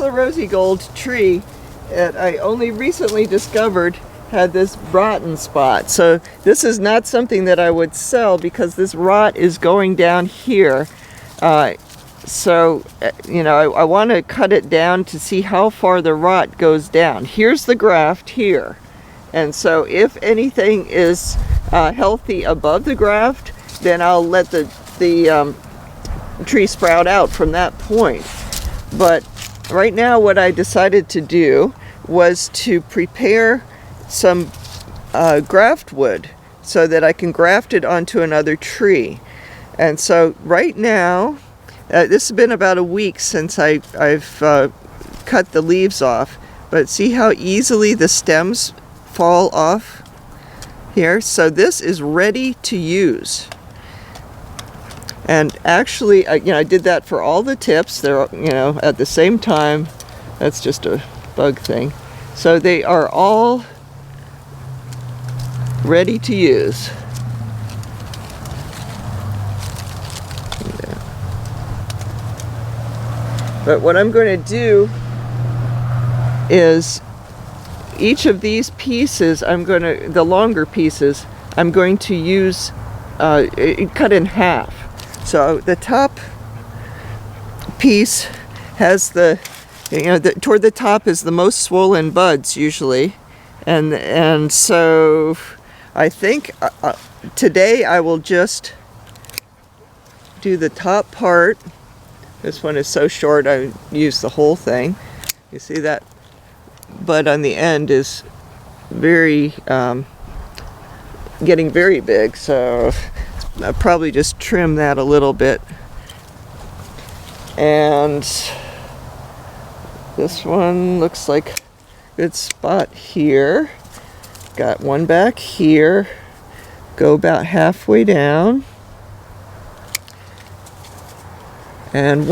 little rosy gold tree that I only recently discovered had this rotten spot. So this is not something that I would sell because this rot is going down here. So, you know, I want to cut it down to see how far the rot goes down. Here's the graft here. And so if anything is healthy above the graft, then I'll let the tree sprout out from that point. But right now what I decided to do was to prepare some graftwood so that I can graft it onto another tree. And so right now, this has been about a week since I've cut the leaves off, but see how easily the stems fall off here? So this is ready to use. And actually, I did that for all the tips. They're, at the same time. That's just a bug thing. So they are all ready to use. But what I'm going to do is each of these pieces, the longer pieces, I'm going to use cut in half. So the top piece has toward the top is the most swollen buds usually, and so I think today I will just do the top part. This one is so short I used the whole thing. You see that bud on the end is very getting very big, so I'll probably just trim that a little bit. And this one looks like a good spot here. Got one back here. Go about halfway down. And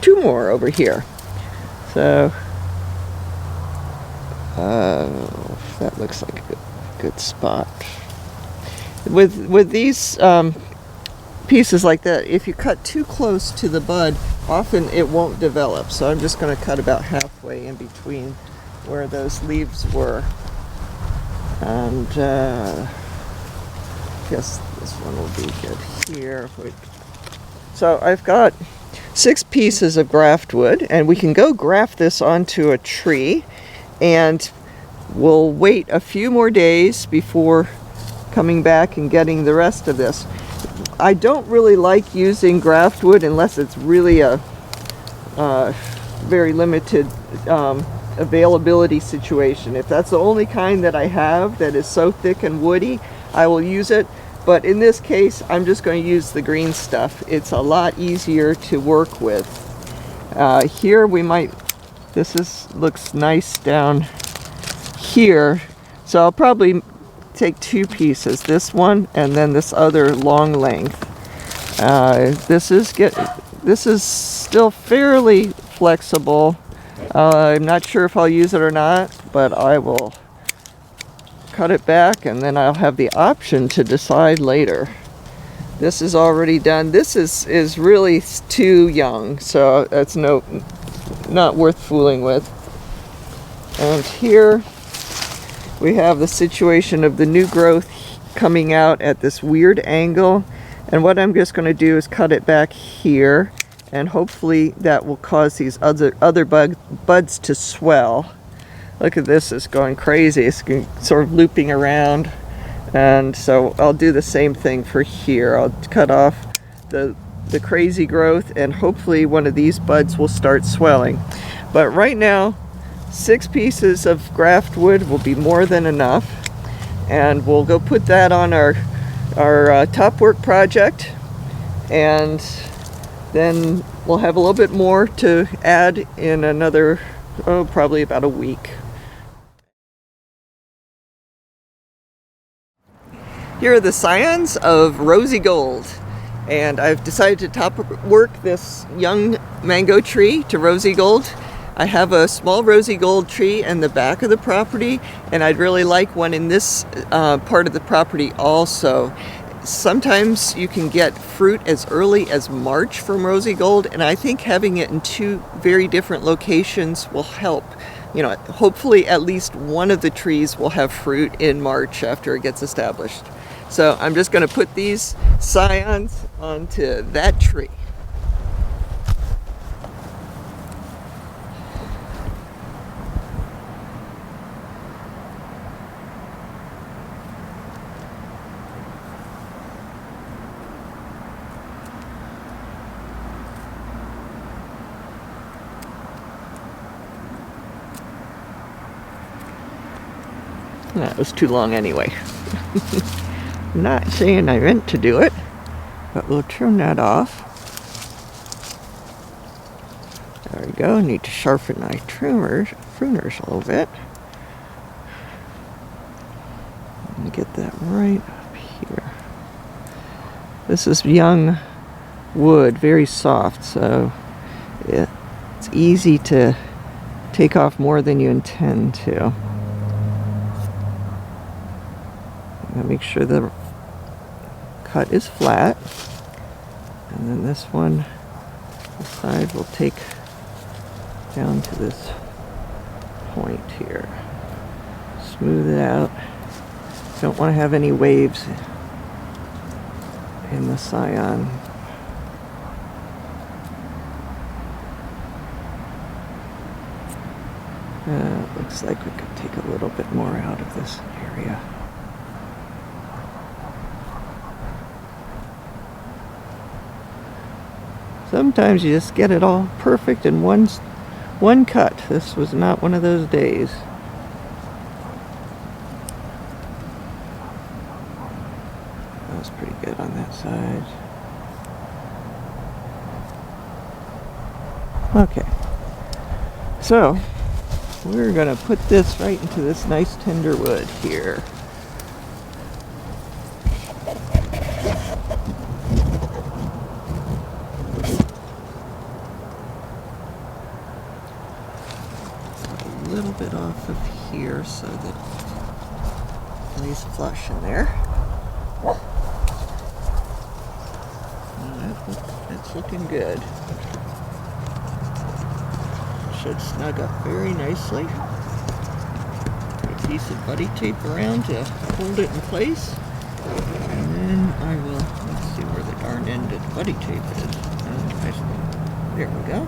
two more over here. So that looks like a good spot. With these pieces like that, if you cut too close to the bud, often it won't develop. So I'm just going to cut about halfway in between where those leaves were. And I guess this one will be good here. So I've got 6 pieces of graftwood, and we can go graft this onto a tree, and we'll wait a few more days before coming back and getting the rest of this. I don't really like using graftwood unless it's really a very limited availability situation. If that's the only kind that I have that is so thick and woody, I will use it. But in this case, I'm just going to use the green stuff. It's a lot easier to work with. Here looks nice down here. So I'll probably take 2 pieces, this one and then this other long length. This is still fairly flexible. I'm not sure if I'll use it or not, but I will cut it back, and then I'll have the option to decide later. This is already done. This is really too young, so that's not worth fooling with. And here we have the situation of the new growth coming out at this weird angle, and what I'm just going to do is cut it back here, and hopefully that will cause these other buds to swell. Look at this, it's going crazy. It's sort of looping around. And so I'll do the same thing for here. I'll cut off the crazy growth, and hopefully one of these buds will start swelling. But right now, 6 pieces of graftwood will be more than enough. And we'll go put that on our top work project. And then we'll have a little bit more to add in another, probably about a week. Here are the scions of rosy gold, and I've decided to top work this young mango tree to rosy gold. I have a small rosy gold tree in the back of the property, and I'd really like one in this part of the property also. sometimes you can get fruit as early as March from Rosy Gold, and I think having it in two very different locations will help. You know, hopefully at least one of the trees will have fruit in March after it gets established. So I'm just going to put these Scions onto that tree. That was too long anyway. I'm not saying I meant to do it, but we'll trim that off. There we go. Need to sharpen my pruners a little bit. Let me get that right up here. This is young wood, very soft, so it's easy to take off more than you intend to. Make sure the cut is flat, and then this one, the side will take down to this point here. Smooth it out. Don't want to have any waves in the Scion. Looks like we could take a little bit more out of this area. Sometimes you just get it all perfect in one cut. This was not one of those days. That was pretty good on that side. Okay. So, we're going to put this right into this nice tender wood here. A little bit off of here so that it lays flush in there. That's looking good. Should snug up very nicely. Put a piece of buddy tape around to hold it in place. And then I will, let's see where the darn end of the buddy tape is. There we go.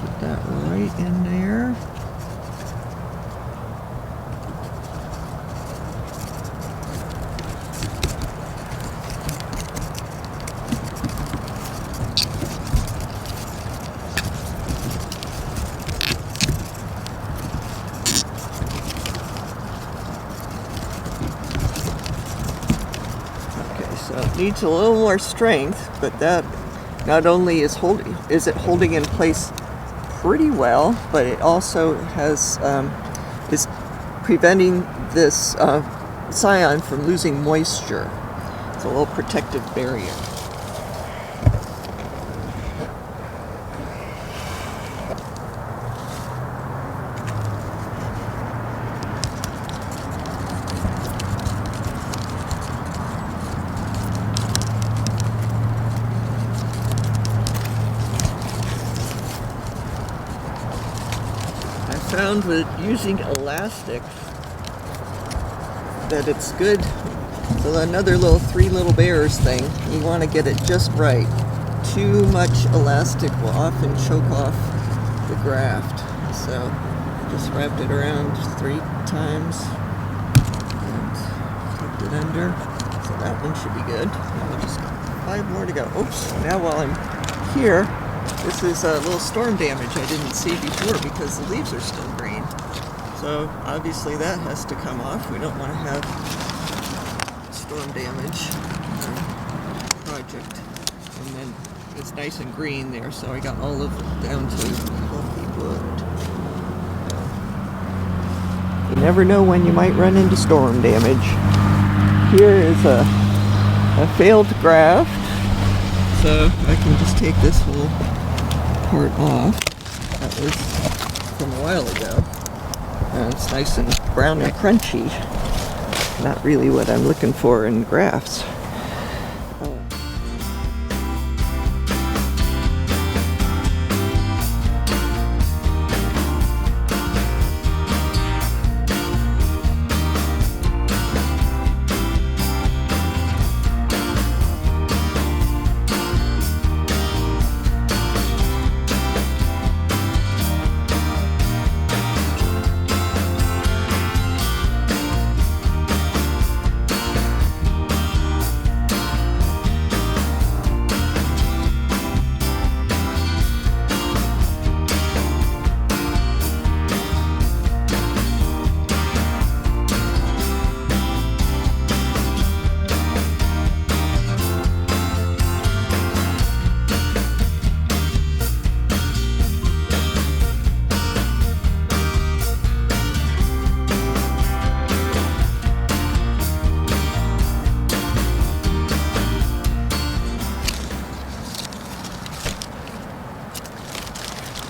Put that right in there. So it needs a little more strength, but that not only is it holding in place pretty well, but it also has is preventing this Scion from losing moisture. It's a little protective barrier. Found with using elastic that it's good. So another little three little bears thing, you want to get it just right. Too much elastic will often choke off the graft. So I just wrapped it around 3 times and tucked it under. So that one should be good. Now we just got 5 more to go. Oops, now while I'm here, this is a little storm damage I didn't see before because the leaves are still green. So obviously that has to come off. We don't want to have storm damage in our project. And then it's nice and green there, so I got all of it down to healthy wood. You never know when you might run into storm damage. Here is a failed graft. So I can just take this whole part off. That was from a while ago. It's nice and brown and crunchy. not really what I'm looking for in grafts.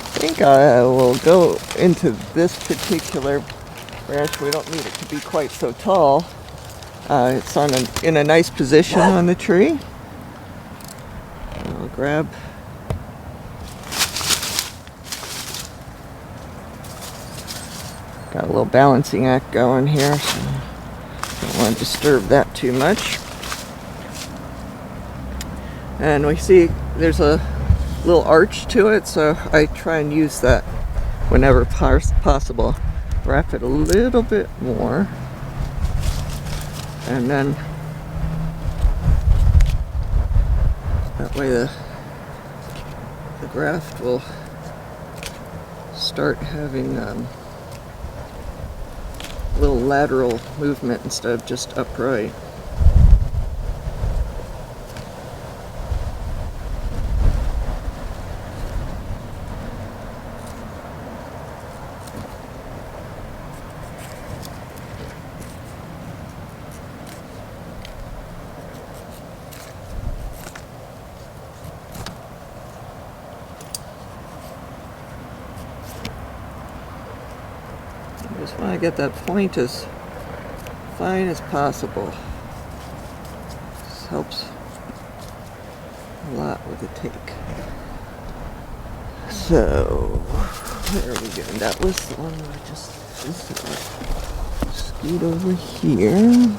I think I will go into this particular branch. We don't need it to be quite so tall. It's in a nice position on the tree. I'll grab got a little balancing act going here, so don't want to disturb that too much. And we see there's a little arch to it, so I try and use that whenever possible. Wrap it a little bit more, and then that way the graft will start having a little lateral movement instead of just upright. Just want to get that point as fine as possible. This helps a lot with the take. So, there we go. That was the one I just scoot over here.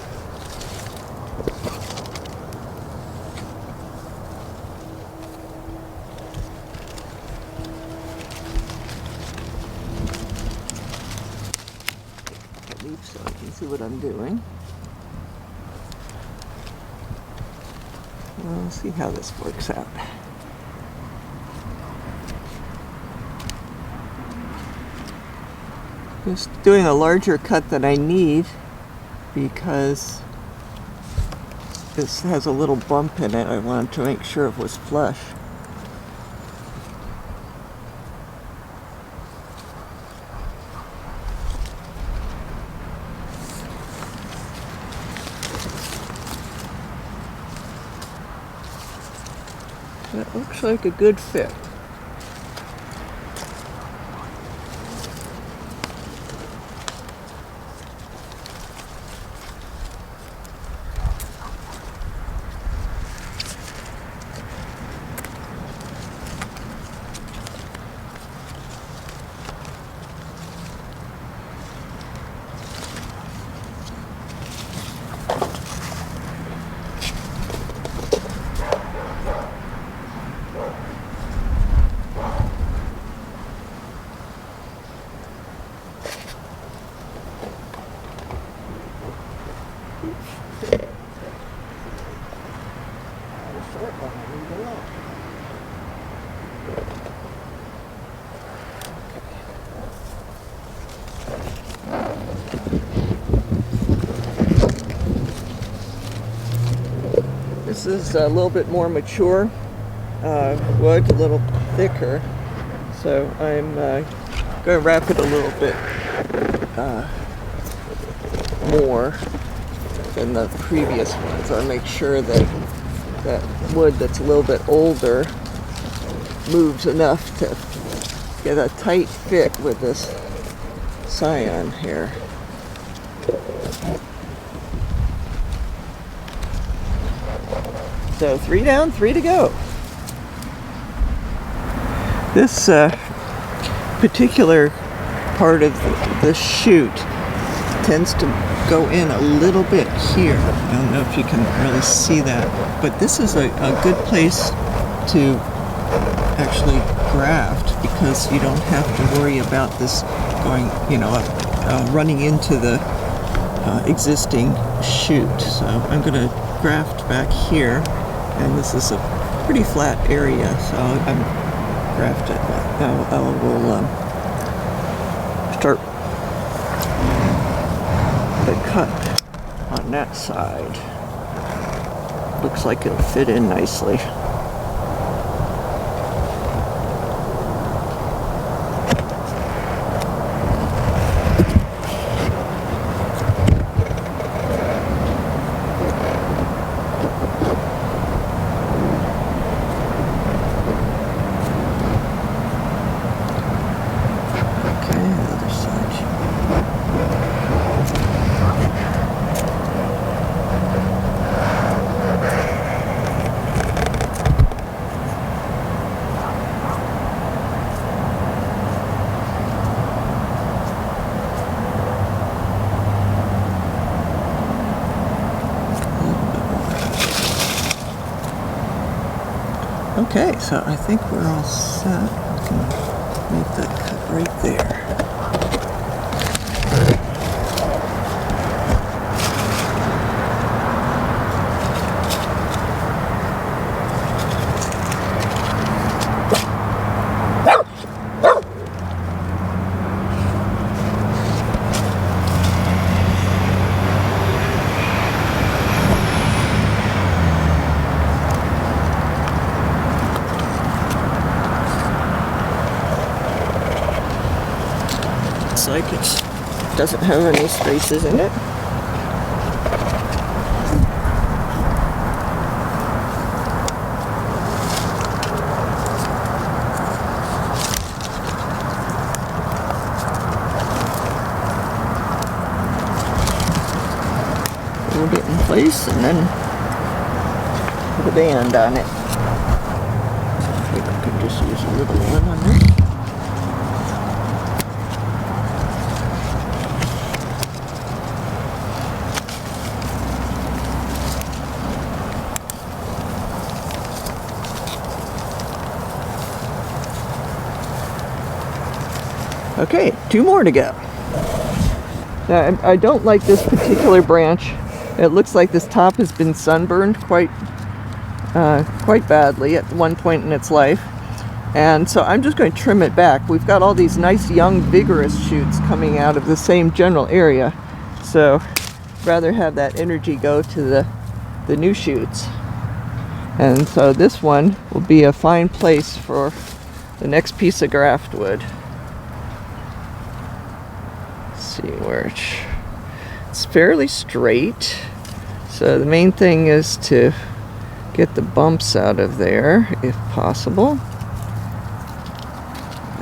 So I can see what I'm doing. We'll see how this works out. Just doing a larger cut than I need because this has a little bump in it. I wanted to make sure it was flush. That looks like a good fit. This is a little bit more mature wood, a little thicker, so I'm going to wrap it a little bit more than the previous ones. I'll make sure that that wood that's a little bit older moves enough to get a tight fit with this Scion here. So 3 down, 3 to go. This particular part of the shoot tends to go in a little bit here. I don't know if you can really see that, but this is a good place to actually graft because you don't have to worry about this going, running into the existing shoot. So I'm going to graft back here, and this is a pretty flat area, so I'm grafted. Now I will start the cut on that side. Looks like it'll fit in nicely. Okay, so I think we're all set. We can make that cut right there. Like it doesn't have any spaces in it. Hold it in place and then put a band on it. I think I could just use a little one on this. Okay, 2 more to go. Now, I don't like this particular branch. It looks like this top has been sunburned quite badly at one point in its life. And so I'm just going to trim it back. We've got all these nice young vigorous shoots coming out of the same general area. So rather have that energy go to the new shoots. And so this one will be a fine place for the next piece of graftwood. See where it's fairly straight, so the main thing is to get the bumps out of there if possible.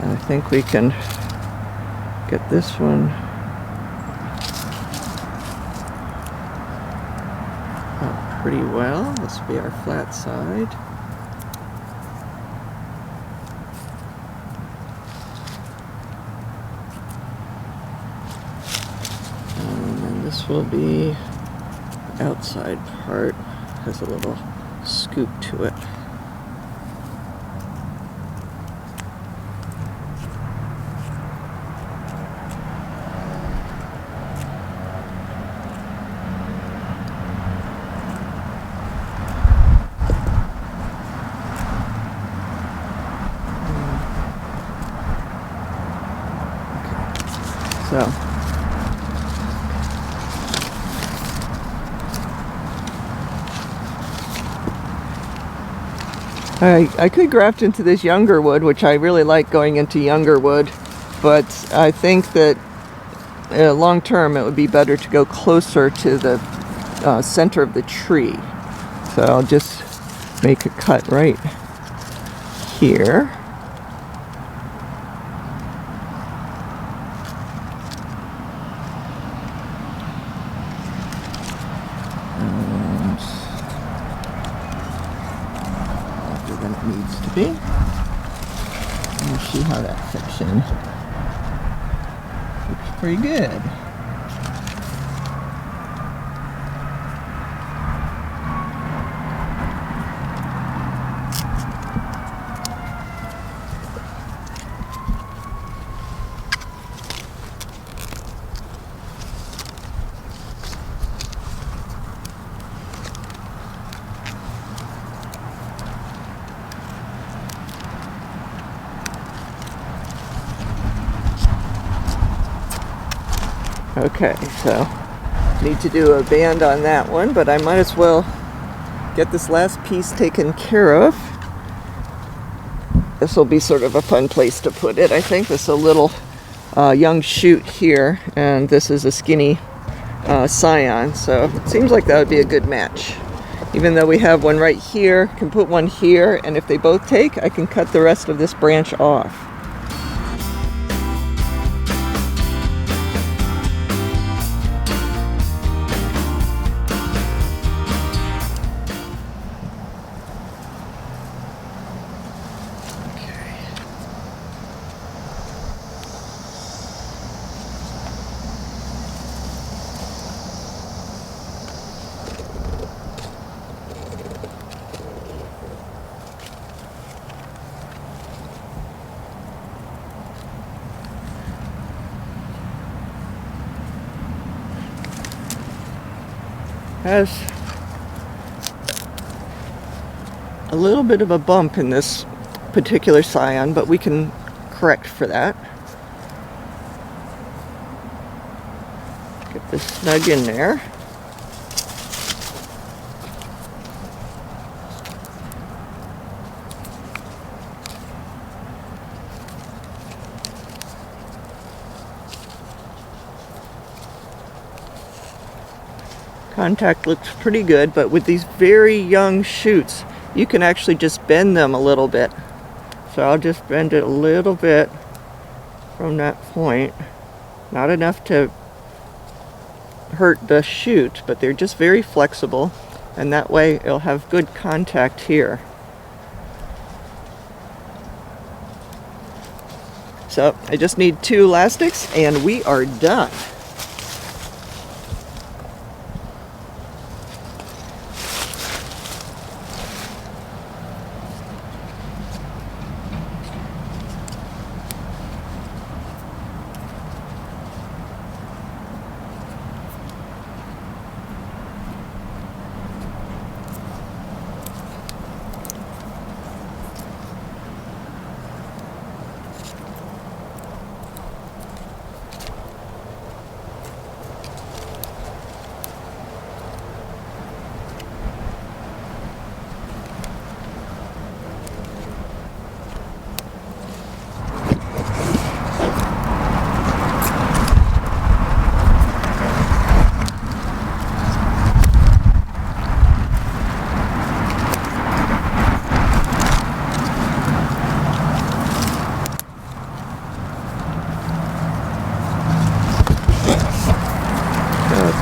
And I think we can get this one up pretty well. This will be our flat side. This will be the outside part, has a little scoop to it. Okay. So I could graft into this younger wood, which I really like going into younger wood, but I think that long term it would be better to go closer to the center of the tree. So I'll just make a cut right here. see how that fits in. Looks pretty good. Okay, so need to do a band on that one, but I might as well get this last piece taken care of. This will be sort of a fun place to put it. I think this is a little young shoot here, and this is a skinny scion, so it seems like that would be a good match. Even though we have one right here, can put one here, and if they both take, I can cut the rest of this branch off. Has a little bit of a bump in this particular scion, but we can correct for that. Get this snug in there. Contact looks pretty good, but with these very young shoots, you can actually just bend them a little bit. So I'll just bend it a little bit from that point. Not enough to hurt the shoot, but they're just very flexible, and that way it'll have good contact here. So I just need 2 elastics and we are done.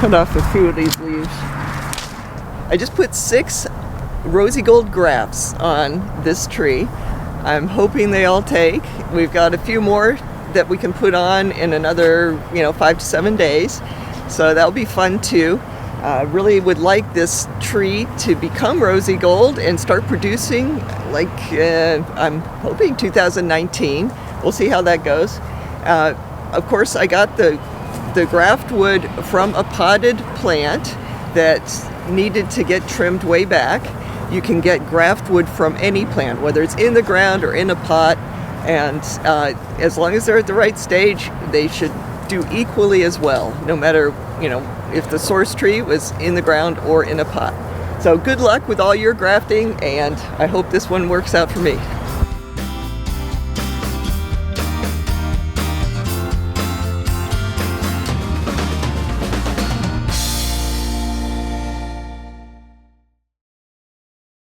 Cut off a few of these leaves. I just put 6 rosy gold grafts on this tree. I'm hoping they all take. We've got a few more that we can put on in another 5 to 7 days, so that'll be fun too. Really would like this tree to become rosy gold and start producing like I'm hoping 2019. We'll see how that goes. Of course, I got the graftwood from a potted plant that needed to get trimmed way back. You can get graftwood from any plant, whether it's in the ground or in a pot, and as long as they're at the right stage, they should do equally as well, no matter if the source tree was in the ground or in a pot. So good luck with all your grafting, and I hope this one works out for me.